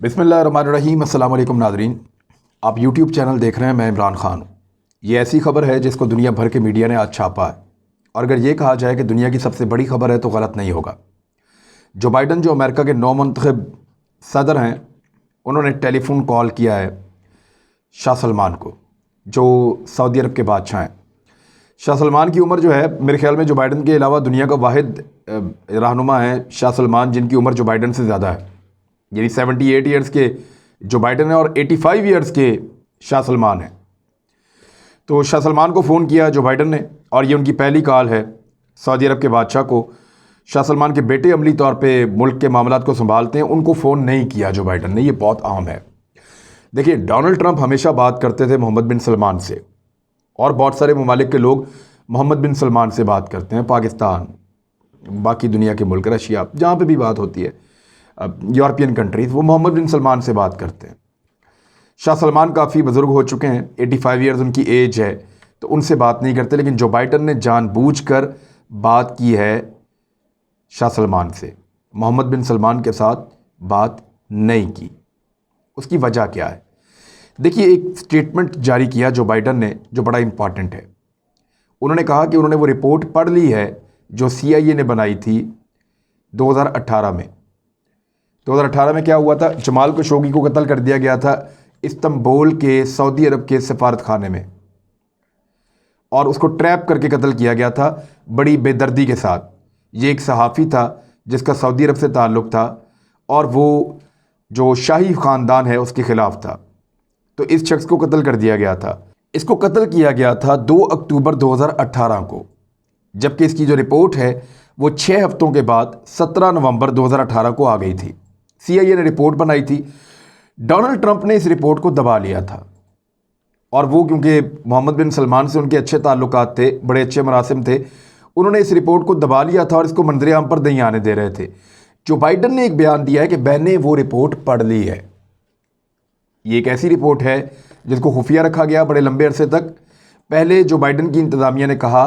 बिस्मिल्लाहिर्रहमानिर्रहीम। अस्सलाम वालेकुम नाज़रीन, आप यूट्यूब चैनल देख रहे हैं। मैं इमरान ख़ान हूँ। ये ऐसी खबर है जिसको दुनिया भर के मीडिया ने आज छापा है, और अगर ये कहा जाए कि दुनिया की सबसे बड़ी खबर है तो गलत नहीं होगा। जो बाइडन, जो अमेरिका के नौमुंतखब सदर हैं, उन्होंने टेलीफोन कॉल किया है शाह सलमान को, जो सऊदी अरब के बादशाह हैं। शाह सलमान की उम्र जो है, मेरे ख्याल में जो बाइडन के अलावा दुनिया का वाहिद रहनुमा है शाह सलमान जिनकी उम्र जो बाइडन से ज़्यादा है। यानी 78 ईयर्स के जो बाइडन है और 85 ईयर्स के शाह सलमान है। तो शाह सलमान को फ़ोन किया जो बाइडन ने, और ये उनकी पहली कॉल है सऊदी अरब के बादशाह को। शाह सलमान के बेटे अमली तौर पे मुल्क के मामलात को संभालते हैं, उनको फ़ोन नहीं किया जो बाइडन ने। ये बहुत अहम है। देखिए, डोनाल्ड ट्रंप हमेशा बात करते थे मोहम्मद बिन सलमान से, और बहुत सारे ममालिक के लोग मोहम्मद बिन सलमान से बात करते हैं। पाकिस्तान, बाकी दुनिया के मुल्क, रशिया, जहाँ पे भी बात होती है, यूरोपियन कंट्रीज़, वो मोहम्मद बिन सलमान से बात करते हैं। शाह सलमान काफ़ी बुज़ुर्ग हो चुके हैं, 85 ईयर्स उनकी एज है, तो उनसे बात नहीं करते। लेकिन जो बाइडन ने जानबूझकर बात की है शाह सलमान से, मोहम्मद बिन सलमान के साथ बात नहीं की। उसकी वजह क्या है? देखिए, एक स्टेटमेंट जारी किया जो बाइडन ने, जो बड़ा इंपॉर्टेंट है। उन्होंने कहा कि उन्होंने वो रिपोर्ट पढ़ ली है जो CIA ने बनाई थी 2018 में। 2018 में क्या हुआ था? जमाल खशोगी को कत्ल कर दिया गया था इस्तांबुल के सऊदी अरब के सफारत खाने में, और उसको ट्रैप करके कत्ल किया गया था बड़ी बेदर्दी के साथ। ये एक सहाफ़ी था जिसका सऊदी अरब से ताल्लुक़ था, और वो जो शाही ख़ानदान है उसके ख़िलाफ़ था। तो इस शख्स को कत्ल कर दिया गया था। इसको कत्ल किया गया था 2 अक्टूबर 2018 को, जबकि इसकी जो रिपोर्ट है वो 6 हफ्तों के बाद 17 नवंबर 2018 को आ गई थी। CIA ने रिपोर्ट बनाई थी। डोनाल्ड ट्रंप ने इस रिपोर्ट को दबा लिया था, और वो क्योंकि मोहम्मद बिन सलमान से उनके अच्छे ताल्लुकात थे, बड़े अच्छे मरासिम थे, उन्होंने इस रिपोर्ट को दबा लिया था और इसको मंजर आम पर नहीं आने दे रहे थे। जो बाइडन ने एक बयान दिया है कि मैंने वो रिपोर्ट पढ़ ली है। ये एक ऐसी रिपोर्ट है जिसको खुफिया रखा गया बड़े लंबे अरसे तक। पहले जो बाइडन की इंतज़ामिया ने कहा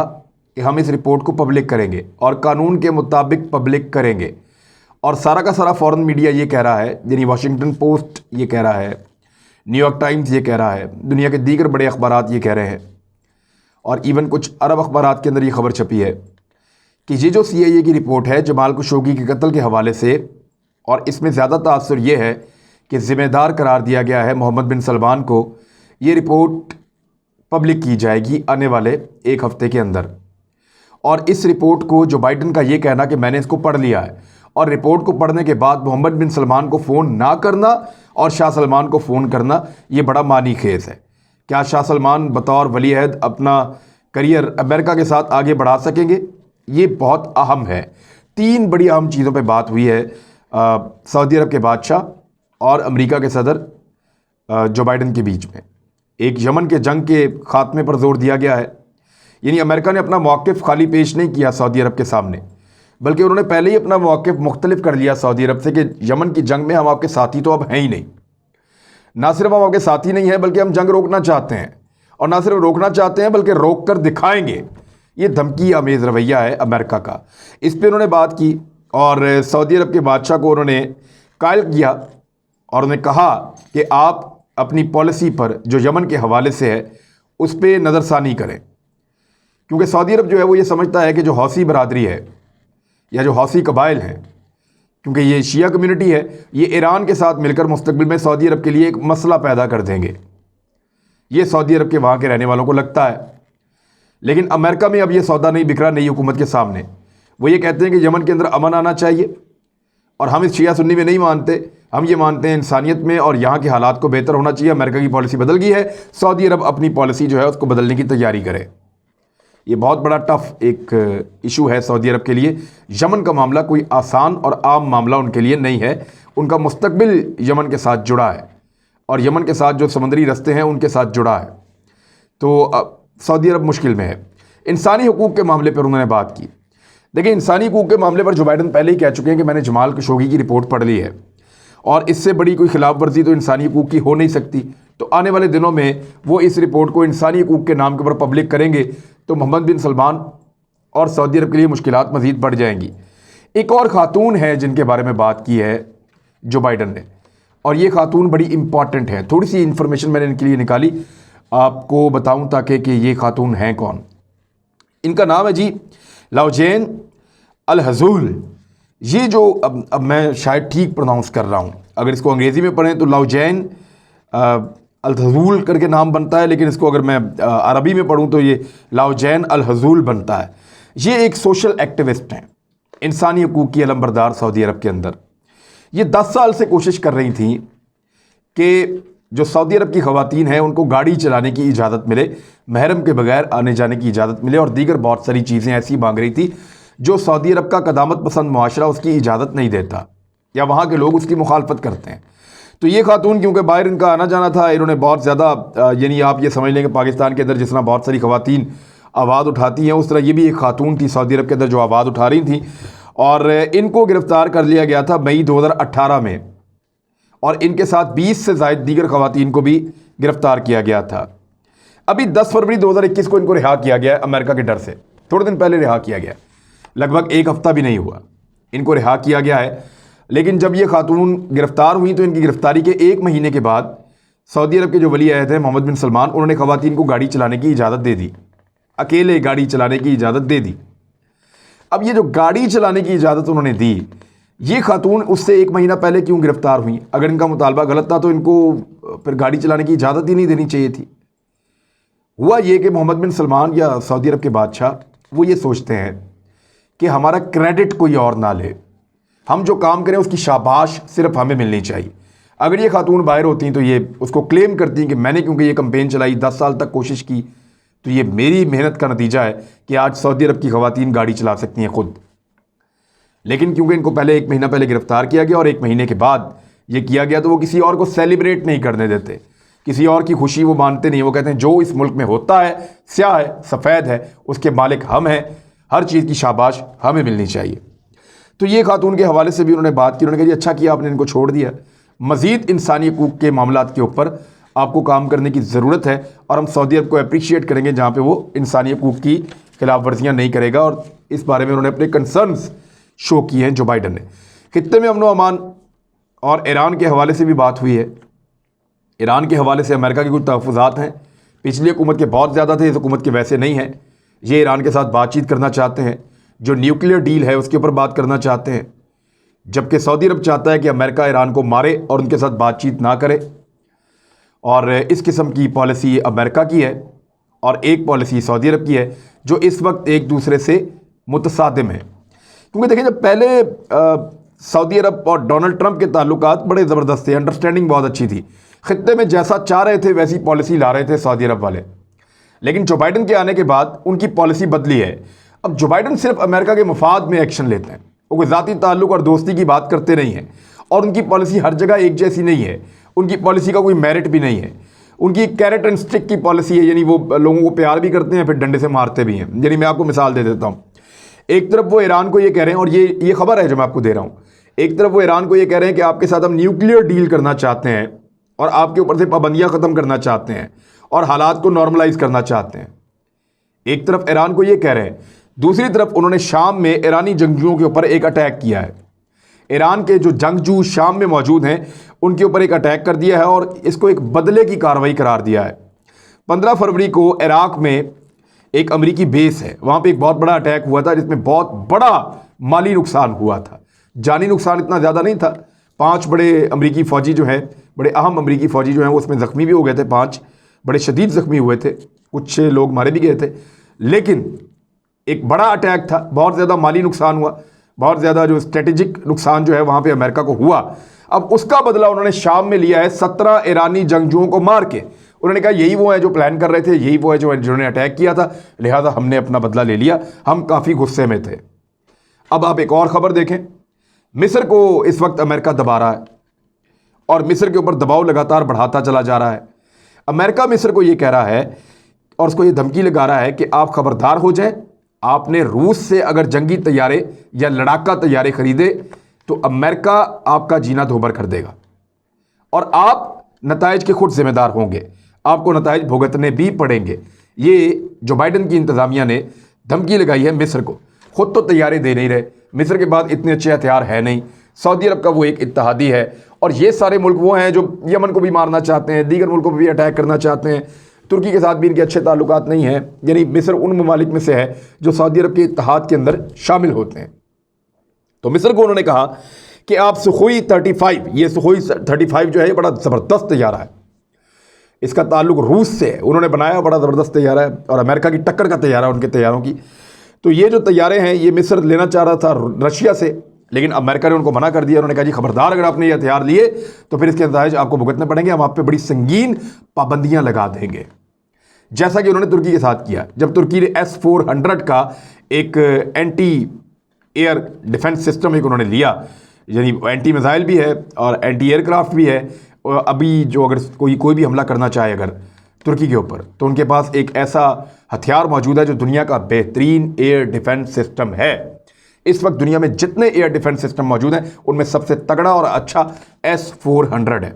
कि हम इस रिपोर्ट को पब्लिक करेंगे, और कानून के मुताबिक पब्लिक करेंगे, और सारा का सारा फॉरेन मीडिया ये कह रहा है, यानी वाशिंगटन पोस्ट ये कह रहा है, न्यूयॉर्क टाइम्स ये कह रहा है, दुनिया के दीगर बड़े अखबारात ये कह रहे हैं, और इवन कुछ अरब अखबारात के अंदर ये खबर छपी है कि ये जो CIA की रिपोर्ट है जमाल खशोगी के कत्ल के हवाले से, और इसमें ज़्यादा तासुर ये है कि ज़िम्मेदार करार दिया गया है मोहम्मद बिन सलमान को। ये रिपोर्ट पब्लिक की जाएगी आने वाले 1 हफ़्ते के अंदर। और इस रिपोर्ट को, जो बाइडन का ये कहना कि मैंने इसको पढ़ लिया है, और रिपोर्ट को पढ़ने के बाद मोहम्मद बिन सलमान को फ़ोन ना करना और शाह सलमान को फ़ोन करना, ये बड़ा मानी खेज है। क्या शाह सलमान बतौर वली अहद अपना करियर अमेरिका के साथ आगे बढ़ा सकेंगे? ये बहुत अहम है। 3 बड़ी अहम चीज़ों पे बात हुई है सऊदी अरब के बादशाह और अमेरिका के सदर जो बाइडन के बीच में। एक, यमन के जंग के ख़ात्मे पर जोर दिया गया है। यानी अमेरिका ने अपना मौक़िफ़ खाली पेश नहीं किया सऊदी अरब के सामने, बल्कि उन्होंने पहले ही अपना मौक़िफ़ मुख्तलिफ कर लिया सऊदी अरब से कि यमन की जंग में हम आपके साथी तो अब हैं ही नहीं। ना सिर्फ हम आपके साथी नहीं हैं, बल्कि हम जंग रोकना चाहते हैं, और ना सिर्फ रोकना चाहते हैं बल्कि रोक कर दिखाएंगे। ये धमकी आमेज़ रवैया है अमेरिका का। इस पर उन्होंने बात की, और सऊदी अरब के बादशाह को उन्होंने कायल किया, और उन्होंने कहा कि आप अपनी पॉलिसी पर जो यमन के हवाले से है उस पर नज़रसानी करें, क्योंकि सऊदी अरब जो है वो ये समझता है कि जो हौसी बरादरी है या जो हौसी कबाइल हैं, क्योंकि ये शिया कम्युनिटी है, ये ईरान के साथ मिलकर मुस्तकबिल में सऊदी अरब के लिए एक मसला पैदा कर देंगे। ये सऊदी अरब के वहाँ के रहने वालों को लगता है। लेकिन अमेरिका में अब ये सौदा नहीं बिक रहा नई हुकूमत के सामने। वो ये कहते हैं कि यमन के अंदर अमन आना चाहिए, और हम इस शिया सुन्नी में नहीं मानते, हम ये मानते हैं इंसानियत में, और यहाँ के हालात को बेहतर होना चाहिए। अमेरिका की पॉलिसी बदल गई है, सऊदी अरब अपनी पॉलिसी जो है उसको बदलने की तैयारी करे। ये बहुत बड़ा टफ एक इशू है सऊदी अरब के लिए। यमन का मामला कोई आसान और आम मामला उनके लिए नहीं है। उनका मुस्तकबिल यमन के साथ जुड़ा है, और यमन के साथ जो समुद्री रास्ते हैं उनके साथ जुड़ा है। तो सऊदी अरब मुश्किल में है। इंसानी हकूक़ के मामले पर उन्होंने बात की। देखिए, इंसानी हकूक़ के मामले पर जो बाइडन पहले ही कह चुके हैं कि मैंने जमाल खशोगी की रिपोर्ट पढ़ ली है, और इससे बड़ी कोई खिलाफ वर्जी तो इंसानी हकूक़ की हो नहीं सकती। तो आने वाले दिनों में वो इस रिपोर्ट को इंसानी हकूक़ के नाम के ऊपर पब्लिक करेंगे, तो मोहम्मद बिन सलमान और सऊदी अरब के लिए मुश्किलात मज़ीद बढ़ जाएंगी। एक और ख़ातून है जिनके बारे में बात की है जो बाइडन ने, और ये खातून बड़ी इंपॉर्टेंट है। थोड़ी सी इन्फॉर्मेशन मैंने इनके लिए निकाली, आपको बताऊं ताकि कि ये खातून हैं कौन। इनका नाम है जी लौजैन अल हजूल। ये जो अब मैं शायद ठीक प्रोनाउंस कर रहा हूँ, अगर इसको अंग्रेज़ी में पढ़ें तो लौजैन अल हजूल करके नाम बनता है, लेकिन इसको अगर मैं अरबी में पढ़ूँ तो ये लौजैन अल हजूल बनता है। ये एक सोशल एक्टिविस्ट हैं, इंसानी हकूक़ की अलमबरदार सऊदी अरब के अंदर। ये 10 साल से कोशिश कर रही थी कि जो सऊदी अरब की ख़वातीन हैं उनको गाड़ी चलाने की इजाज़त मिले, महरम के बगैर आने जाने की इजाज़त मिले, और दीगर बहुत सारी चीज़ें ऐसी मांग रही थी जो सऊदी अरब का क़दामत पसंद मुआशरा उसकी इजाज़त नहीं देता, या वहाँ के लोग उसकी मुखालफत करते हैं। तो ये खातून, क्योंकि बाहर इनका आना जाना था, इन्होंने बहुत ज़्यादा, यानी आप ये समझ लें कि पाकिस्तान के अंदर जिस तरह बहुत सारी ख़वातीन आवाज़ उठाती हैं, उस तरह ये भी एक खातून थी सऊदी अरब के अंदर जो आवाज़ उठा रही थी, और इनको गिरफ़्तार कर लिया गया था मई 2018 में, और इनके साथ 20 से ज़ायद दीगर ख़वातीन को भी गिरफ़्तार किया गया था। अभी 10 फरवरी 2021 को इनको रिहा किया गया है अमेरिका के डर से, थोड़े दिन पहले रिहा किया गया, लगभग एक हफ़्ता भी नहीं हुआ इनको रिहा किया गया है। लेकिन जब ये खातून गिरफ़्तार हुई तो इनकी गिरफ़्तारी के 1 महीने के बाद सऊदी अरब के जो वली अहद हैं मोहम्मद बिन सलमान, उन्होंने ख़वातीन को गाड़ी चलाने की इजाज़त दे दी, अकेले गाड़ी चलाने की इजाज़त दे दी। अब ये जो गाड़ी चलाने की इजाज़त उन्होंने दी, ये खातून उससे 1 महीना पहले क्यों गिरफ़्तार हुई? अगर इनका मुतालबा गलत था तो इनको फिर गाड़ी चलाने की इजाज़त ही नहीं देनी चाहिए थी। हुआ ये कि मोहम्मद बिन सलमान या सऊदी अरब के बादशाह वो ये सोचते हैं कि हमारा क्रेडिट कोई और ना ले, हम जो काम करें उसकी शाबाश सिर्फ हमें मिलनी चाहिए। अगर ये खातून बाहर होती तो ये उसको क्लेम करती कि मैंने क्योंकि ये कैंपेन चलाई, 10 साल तक कोशिश की, तो ये मेरी मेहनत का नतीजा है कि आज सऊदी अरब की ख़वातीन गाड़ी चला सकती हैं खुद। लेकिन क्योंकि इनको पहले 1 महीना पहले गिरफ़्तार किया गया और 1 महीने के बाद ये किया गया, तो वो किसी और को सेलिब्रेट नहीं करने देते, किसी और की खुशी वो मानते नहीं। वो कहते हैं जो इस मुल्क में होता है, स्याह है सफ़ेद है, उसके मालिक हम हैं, हर चीज़ की शाबाश हमें मिलनी चाहिए। तो ये खातून के हवाले से भी उन्होंने बात की। उन्होंने कहा जी अच्छा किया आपने इनको छोड़ दिया, मज़ीद इंसानी हकूक़ के मामलात के ऊपर आपको काम करने की ज़रूरत है, और हम सऊदी अरब को अप्रिशिएट करेंगे जहाँ पे वो इंसानी हकूक़ की खिलाफ वर्जियाँ नहीं करेगा। और इस बारे में उन्होंने अपने कंसर्न्स शो किए हैं जो बाइडन ने। खित्ते में अमन व अमान और ईरान के हवाले से भी बात हुई है। ईरान के हवाले से अमेरिका के कुछ तहफ़्फ़ुज़ात हैं, पिछली हुकूमत के बहुत ज़्यादा थे, इस हुकूमत के वैसे नहीं हैं। ये ईरान के साथ बातचीत करना चाहते हैं, जो न्यूक्लियर डील है उसके ऊपर बात करना चाहते हैं, जबकि सऊदी अरब चाहता है कि अमेरिका ईरान को मारे और उनके साथ बातचीत ना करे। और इस किस्म की पॉलिसी अमेरिका की है और एक पॉलिसी सऊदी अरब की है, जो इस वक्त एक दूसरे से मुतसादिम है। क्योंकि देखिए, जब पहले सऊदी अरब और डोनाल्ड ट्रंप के ताल्लुकात बड़े ज़बरदस्त थे, अंडरस्टैंडिंग बहुत अच्छी थी, खित्ते में जैसा चाह रहे थे वैसी पॉलिसी ला रहे थे सऊदी अरब वाले। लेकिन जो बाइडन के आने के बाद उनकी पॉलिसी बदली है। अब जो बाइडन सिर्फ अमेरिका के मफाद में एक्शन लेते हैं, वो कोई ज़ाती ताल्लुक और दोस्ती की बात करते नहीं हैं, और उनकी पॉलिसी हर जगह एक जैसी नहीं है, उनकी पॉलिसी का कोई मेरिट भी नहीं है। उनकी कैरेट एंड स्टिक की पॉलिसी है, यानी वो लोगों को प्यार भी करते हैं फिर डंडे से मारते भी हैं। यानी मैं आपको मिसाल दे देता हूँ, एक तरफ वो ईरान को ये कह रहे हैं, और ये खबर है जो मैं आपको दे रहा हूँ, एक तरफ वो ईरान को ये कह रहे हैं कि आपके साथ हम न्यूक्लियर डील करना चाहते हैं और आपके ऊपर से पाबंदियाँ ख़त्म करना चाहते हैं और हालात को नॉर्मलाइज करना चाहते हैं। एक तरफ ईरान को ये कह रहे हैं, दूसरी तरफ उन्होंने शाम में ईरानी जंगजुओं के ऊपर एक अटैक किया है। ईरान के जो जंगजू शाम में मौजूद हैं उनके ऊपर एक अटैक कर दिया है और इसको एक बदले की कार्रवाई करार दिया है। 15 फरवरी को इराक में एक अमरीकी बेस है, वहाँ पे एक बहुत बड़ा अटैक हुआ था जिसमें बहुत बड़ा माली नुकसान हुआ था। जानी नुकसान इतना ज़्यादा नहीं था, 5 बड़े अमरीकी फ़ौजी जो हैं, बड़े अहम अमरीकी फ़ौजी जो हैं, वो उसमें ज़ख्मी भी हो गए थे, 5 बड़े शदीद ज़ख्मी हुए थे, कुछ लोग मारे भी गए थे। लेकिन एक बड़ा अटैक था, बहुत ज़्यादा माली नुकसान हुआ, बहुत ज़्यादा जो स्ट्रेटेजिक नुकसान जो है वहाँ पे अमेरिका को हुआ। अब उसका बदला उन्होंने शाम में लिया है 17 ईरानी जंगजुओं को मार के। उन्होंने कहा यही वो है जो प्लान कर रहे थे, यही वो है जो जिन्होंने अटैक किया था, लिहाजा हमने अपना बदला ले लिया, हम काफ़ी गुस्से में थे। अब आप एक और ख़बर देखें, मिस्र को इस वक्त अमेरिका दबा रहा है और मिस्र के ऊपर दबाव लगातार बढ़ाता चला जा रहा है। अमेरिका मिस्र को ये कह रहा है और उसको ये धमकी लगा रहा है कि आप खबरदार हो जाएं, आपने रूस से अगर जंगी तैयारे या लड़ाका तैयारे खरीदे तो अमेरिका आपका जीना दोभर कर देगा और आप नताइज के खुद जिम्मेदार होंगे, आपको नताइज भुगतने भी पड़ेंगे। ये जो बाइडन की इंतज़ामिया ने धमकी लगाई है मिस्र को। खुद तो तैयारी दे नहीं रहे, मिस्र के बाद इतने अच्छे हथियार है नहीं, सऊदी अरब का वो एक इत्तेहादी है और ये सारे मुल्क वो हैं जो यमन को भी मारना चाहते हैं, दीगर मुल्कों पर भी अटैक करना चाहते हैं। तुर्की के साथ भी इनके अच्छे ताल्लुकात नहीं हैं, यानी मिस्र उन ममालिक में से है जो सऊदी अरब के इत्तेहाद के अंदर शामिल होते हैं। तो मिस्र को उन्होंने कहा कि आप सुखोई 35, ये सुखोई 35 जो है ये बड़ा ज़बरदस्त तैयारा है, इसका ताल्लुक रूस से है, उन्होंने बनाया, बड़ा ज़बरदस्त तैयारा है और अमेरिका की टक्कर का तैयारा है उनके तैयारों की। तो ये जो तैयारे हैं ये मिस्र लेना चाह रहा था रशिया से, लेकिन अमेरिका ने उनको मना कर दिया। उन्होंने कहा जी खबरदार, अगर आपने ये हथियार लिए तो फिर इसके नताइज आपको भुगतने पड़ेंगे, हम आप पे बड़ी संगीन पाबंदियां लगा देंगे, जैसा कि उन्होंने तुर्की के साथ किया। जब तुर्की ने S-400 का एक एंटी एयर डिफेंस सिस्टम एक उन्होंने लिया, यानी एंटी मिसाइल भी है और एंटी एयरक्राफ्ट भी है, और अभी जो अगर कोई भी हमला करना चाहे अगर तुर्की के ऊपर, तो उनके पास एक ऐसा हथियार मौजूद है जो दुनिया का बेहतरीन एयर डिफेंस सिस्टम है। इस वक्त दुनिया में जितने एयर डिफेंस सिस्टम मौजूद हैं उनमें सबसे तगड़ा और अच्छा S-400 है।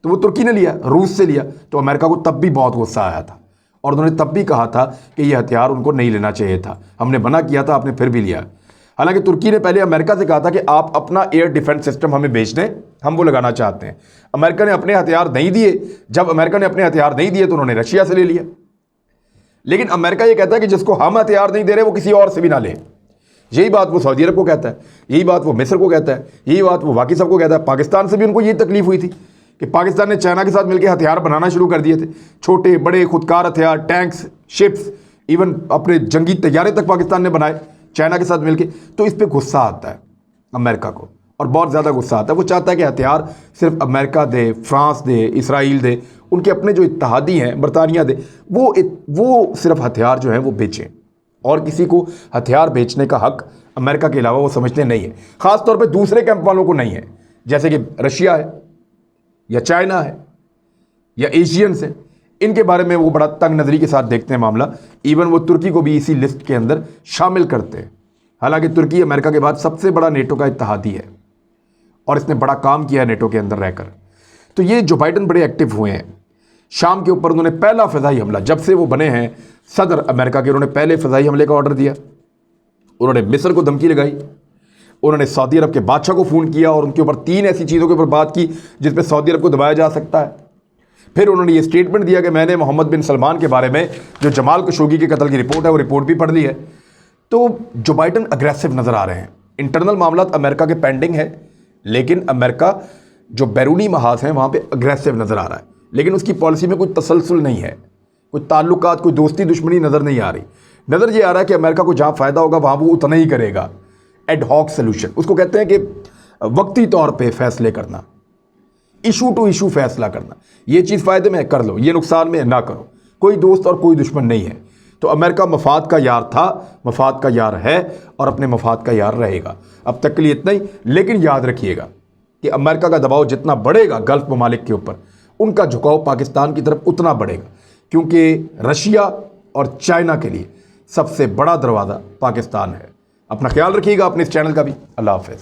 तो वो तुर्की ने लिया, रूस से लिया, तो अमेरिका को तब भी बहुत गुस्सा आया था और उन्होंने तब भी कहा था कि यह हथियार उनको नहीं लेना चाहिए था, हमने मना किया था, आपने फिर भी लिया। हालांकि तुर्की ने पहले अमेरिका से कहा था कि आप अपना एयर डिफेंस सिस्टम हमें बेच दें, हम वो लगाना चाहते हैं। अमेरिका ने अपने हथियार नहीं दिए। जब अमेरिका ने अपने हथियार नहीं दिए तो उन्होंने रशिया से ले लिया। लेकिन अमेरिका ये कहता है कि जिसको हम हथियार नहीं दे रहे वो किसी और से भी ना ले। यही बात वो सऊदी अरब को कहता है, यही बात वो मिस्र को कहता है, यही बात वो बाकी सबको कहता है। पाकिस्तान से भी उनको यही तकलीफ हुई थी कि पाकिस्तान ने चाइना के साथ मिलकर हथियार बनाना शुरू कर दिए थे, छोटे बड़े खुदकार हथियार, टैंक्स, शिप्स, इवन अपने जंगी तैयारे तक पाकिस्तान ने बनाए चाइना के साथ मिलके। तो इस पे गुस्सा आता है अमेरिका को, और बहुत ज़्यादा गुस्सा आता है। वो चाहता है कि हथियार सिर्फ अमेरिका दे, फ्रांस दे, इसराइल दे, उनके अपने जो इत्तेहादी हैं, बरतानिया दे, वो सिर्फ हथियार जो हैं वो बेचें, और किसी को हथियार बेचने का हक अमेरिका के अलावा वो समझते नहीं है। ख़ास तौर पे दूसरे कैंप वालों को नहीं है, जैसे कि रशिया है या चाइना है या एशियंस हैं, इनके बारे में वो बड़ा तंग नज़री के साथ देखते हैं मामला। इवन वो तुर्की को भी इसी लिस्ट के अंदर शामिल करते हैं। हालांकि तुर्की अमेरिका के बाद सबसे बड़ा नेटो का इत्तेहादी है और इसने बड़ा काम किया है नेटो के अंदर रहकर। तो ये जो बाइडन बड़े एक्टिव हुए हैं शाम के ऊपर, उन्होंने पहला फ़िज़ाई हमला जब से वो बने हैं सदर अमेरिका के, उन्होंने पहले फ़िज़ाई हमले का ऑर्डर दिया। उन्होंने मिस्र को धमकी लगाई, उन्होंने सऊदी अरब के बादशाह को फ़ोन किया और उनके ऊपर 3 ऐसी चीज़ों के ऊपर बात की जिस पर सऊदी अरब को दबाया जा सकता है। फिर उन्होंने ये स्टेटमेंट दिया कि मैंने मोहम्मद बिन सलमान के बारे में जो जमाल खशोगी के कत्ल की रिपोर्ट है वो रिपोर्ट भी पढ़ ली है। तो जो बाइडन अग्रेसिव नज़र आ रहे हैं। इंटरनल मामला अमेरिका के पेंडिंग है, लेकिन अमेरिका जो बैरूनी महाज हैं वहाँ पे अग्रेसिव नज़र आ रहा है, लेकिन उसकी पॉलिसी में कोई तसलसल नहीं है, कोई ताल्लुकात, कोई दोस्ती दुश्मनी नज़र नहीं आ रही। नज़र ये आ रहा है कि अमेरिका को जहाँ फ़ायदा होगा वहाँ वो उतना ही करेगा। एड हॉक सोल्यूशन उसको कहते हैं कि वक्ती तौर पर फैसले करना, इशू टू इशू फैसला करना। ये चीज़ फ़ायदे में कर लो, ये नुकसान में ना करो। कोई दोस्त और कोई दुश्मन नहीं है। तो अमेरिका मफाद का यार था, मफाद का यार है और अपने मफाद का यार रहेगा। अब तक के लिए इतना ही, लेकिन याद रखिएगा कि अमेरिका का दबाव जितना बढ़ेगा गल्फ़ ममालिक के ऊपर, उनका झुकाव पाकिस्तान की तरफ उतना बढ़ेगा, क्योंकि रशिया और चाइना के लिए सबसे बड़ा दरवाज़ा पाकिस्तान है। अपना ख्याल रखिएगा, अपने इस चैनल का भी। अल्लाह हाफ़िज़।